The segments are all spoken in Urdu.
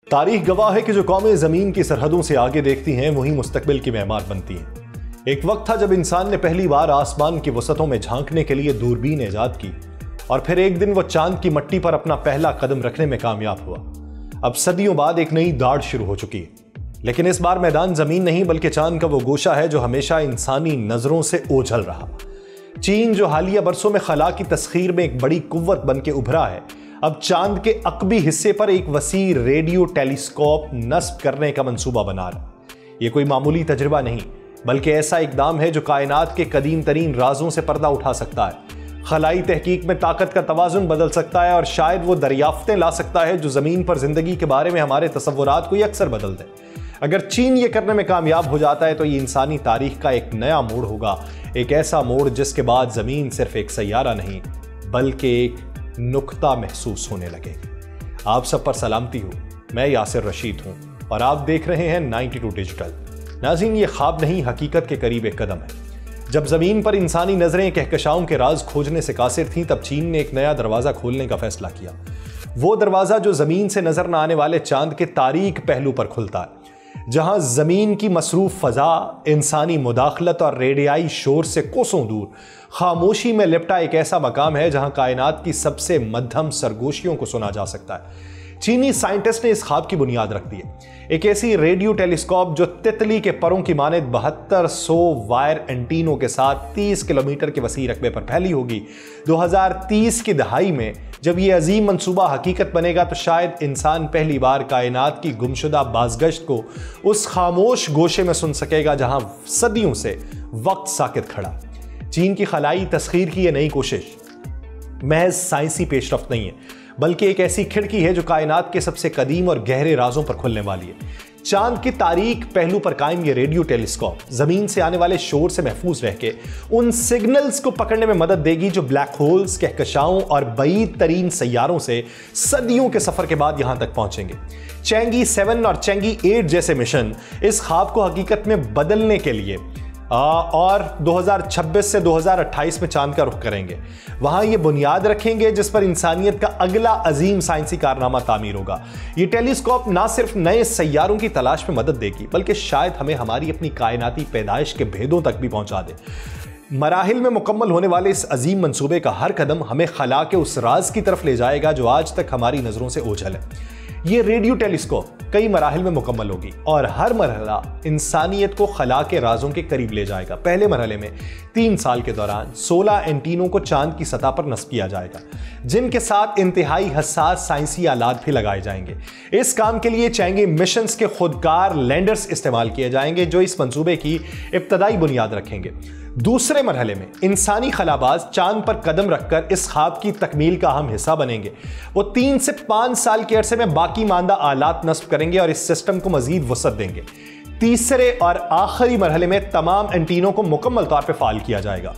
تاریخ گواہ ہے کہ جو قومیں زمین کی سرحدوں سے آگے دیکھتی ہیں وہی مستقبل کی معمار بنتی ہیں۔ ایک وقت تھا جب انسان نے پہلی بار آسمان کی وسعتوں میں جھانکنے کے لیے دوربین ایجاد کی اور پھر ایک دن وہ چاند کی مٹی پر اپنا پہلا قدم رکھنے میں کامیاب ہوا۔ اب صدیوں بعد ایک نئی داڑھ شروع ہو چکی ہے، لیکن اس بار میدان زمین نہیں بلکہ چاند کا وہ گوشہ ہے جو ہمیشہ انسانی نظروں سے اوجھل رہا۔ چین جو حالیہ برسوں میں خلا کی تسخیر میں ایک بڑی قوت بن کے ابھرا ہے، اب چاند کے عقبی حصے پر ایک وسیع ریڈیو ٹیلیسکوپ نصب کرنے کا منصوبہ بنا رہا ہے۔ یہ کوئی معمولی تجربہ نہیں بلکہ ایسا اقدام ہے جو کائنات کے قدیم ترین رازوں سے پردہ اٹھا سکتا ہے، خلائی تحقیق میں طاقت کا توازن بدل سکتا ہے اور شاید وہ دریافتیں لا سکتا ہے جو زمین پر زندگی کے بارے میں ہمارے تصورات کو اکثر بدل دیں۔ اگر چین یہ کرنے میں کامیاب ہو جاتا ہے تو یہ انسانی تاریخ کا ایک نیا موڑ ہوگا، ایک ایسا موڑ جس کے بعد زمین صرف ایک سیارہ نہیں بلکہ ایک نقطہ محسوس ہونے لگے گی۔ آپ سب پر سلامتی ہو، میں یاسر رشید ہوں اور آپ دیکھ رہے ہیں 92 ڈیجیٹل۔ ناظرین، یہ خواب نہیں، حقیقت کے قریب ایک قدم ہے۔ جب زمین پر انسانی نظریں کہکشاؤں کے راز کھوجنے سے قاصر تھیں، تب چین نے ایک نیا دروازہ کھولنے کا فیصلہ کیا۔ وہ دروازہ جو زمین سے نظر نہ آنے والے چاند کے تاریک پہلو پر کھلتا ہے، جہاں زمین کی مصروف فضا، انسانی مداخلت اور ریڈیائی شور سے کوسوں دور خاموشی میں لپٹا ایک ایسا مقام ہے جہاں کائنات کی سب سے مدھم سرگوشیوں کو سنا جا سکتا ہے۔ چینی سائنٹسٹ نے اس خواب کی بنیاد رکھ دی ہے، ایک ایسی ریڈیو ٹیلیسکوپ جو تتلی کے پروں کی مانند 7200 وائر اینٹینوں کے ساتھ 30 کلومیٹر کے وسیع رقبے پر پھیلی ہوگی۔ 2030 کی دہائی میں جب یہ عظیم منصوبہ حقیقت بنے گا تو شاید انسان پہلی بار کائنات کی گمشدہ بازگشت کو اس خاموش گوشے میں سن سکے گا جہاں صدیوں سے وقت ساکت کھڑا۔ چین کی خلائی تسخیر کی یہ نئی کوشش محض سائنسی پیش رفت نہیں ہے بلکہ ایک ایسی کھڑکی ہے جو کائنات کے سب سے قدیم اور گہرے رازوں پر کھلنے والی ہے۔ چاند کی تاریک پہلو پر قائم یہ ریڈیو ٹیلیسکوپ زمین سے آنے والے شور سے محفوظ رہ کے ان سگنلز کو پکڑنے میں مدد دے گی جو بلیک ہولز، کہکشاؤں اور بعید ترین سیاروں سے صدیوں کے سفر کے بعد یہاں تک پہنچیں گے۔ چینگی 7 اور چینگی 8 جیسے مشن اس خواب کو حقیقت میں بدلنے کے لیے اور 2026 سے 2028 میں چاند کا رخ کریں گے۔ وہاں یہ بنیاد رکھیں گے جس پر انسانیت کا اگلا عظیم سائنسی کارنامہ تعمیر ہوگا۔ یہ ٹیلیسکوپ نہ صرف نئے سیاروں کی تلاش میں مدد دے گی بلکہ شاید ہمیں ہماری اپنی کائناتی پیدائش کے بھیدوں تک بھی پہنچا دے۔ مراحل میں مکمل ہونے والے اس عظیم منصوبے کا ہر قدم ہمیں خلا کے اس راز کی طرف لے جائے گا جو آج تک ہماری نظروں سے اوجھل ہے۔ یہ ریڈیو ٹیلیسکوپ کئی مراحل میں مکمل ہوگی اور ہر مرحلہ انسانیت کو خلا کے رازوں کے قریب لے جائے گا۔ پہلے مرحلے میں 3 سال کے دوران 16 اینٹینوں کو چاند کی سطح پر نصب کیا جائے گا جن کے ساتھ انتہائی حساس سائنسی آلات بھی لگائے جائیں گے۔ اس کام کے لیے چینگی مشنز کے خودکار لینڈرز استعمال کیے جائیں گے جو اس منصوبے کی ابتدائی بنیاد رکھیں گے۔ دوسرے مرحلے میں انسانی خلاباز چاند پر قدم رکھ کر اس خواب کی تکمیل کا اہم حصہ بنیں گے۔ وہ 3 سے 5 سال کے عرصے میں باقی ماندہ آلات نصب کریں گے اور اس سسٹم کو مزید وسعت دیں گے۔ تیسرے اور آخری مرحلے میں تمام اینٹینوں کو مکمل طور پہ فعال کیا جائے گا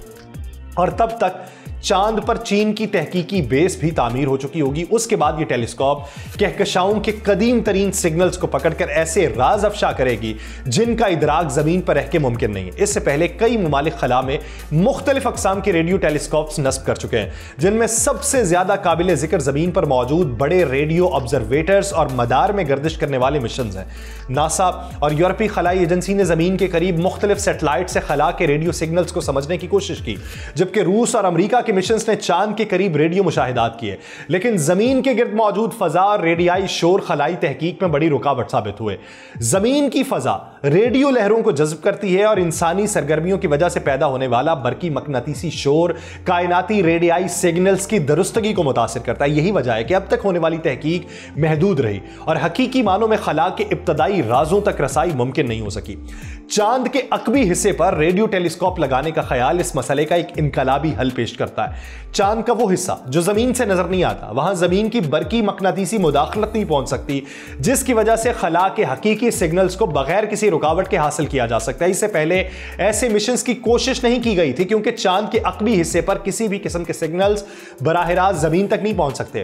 اور تب تک چاند پر چین کی تحقیقی بیس بھی تعمیر ہو چکی ہوگی۔ اس کے بعد یہ ٹیلیسکوپ کہکشاؤں کے قدیم ترین سگنلز کو پکڑ کر ایسے راز افشا کرے گی جن کا ادراک زمین پر رہ کے ممکن نہیں ہے۔ اس سے پہلے کئی ممالک خلا میں مختلف اقسام کے ریڈیو ٹیلیسکوپس نصب کر چکے ہیں جن میں سب سے زیادہ قابل ذکر زمین پر موجود بڑے ریڈیو آبزرویٹرز اور مدار میں گردش کرنے والے مشنز ہیں۔ ناسا اور یورپی خلائی ایجنسی نے زمین کے قریب مختلف سیٹلائٹ سے خلا کے ریڈیو سگنلز کو سمجھنے کی کوشش کی، جبکہ روس اور امریکہ کے مشنز نے چاند کے قریب ریڈیو مشاہدات کیے، لیکن زمین کے گرد موجود فضا اور ریڈیائی شور خلائی تحقیق میں بڑی رکاوٹ ثابت ہوئے۔ زمین کی فضا ریڈیو لہروں کو جذب کرتی ہے اور انسانی سرگرمیوں کی وجہ سے پیدا ہونے والا برقی مقناطیسی شور کائناتی ریڈیائی سگنلز کی درستگی کو متاثر کرتا ہے۔ یہی وجہ ہے کہ اب تک ہونے والی تحقیق محدود رہی اور حقیقی معنوں میں خلا کے ابتدائی رازوں تک رسائی ممکن نہیں ہو سکی۔ چاند کے عقبی حصے پر ریڈیو ٹیلیسکوپ لگانے کا خیال اس مسئلے کا ایک انقلابی حل پیش کرتا ہے۔ چاند کا وہ حصہ جو زمین سے نظر نہیں آتا، وہاں زمین کی برقی مقناطیسی مداخلت نہیں پہنچ سکتی، جس کی وجہ سے خلا کے حقیقی سگنلز کو بغیر کسی رکاوٹ کے حاصل کیا جا سکتا ہے۔ اس سے پہلے ایسے مشنز کی کوشش نہیں کی گئی تھی کیونکہ چاند کے عقبی حصے پر کسی بھی قسم کے سگنلز براہ راست زمین تک نہیں پہنچ سکتے۔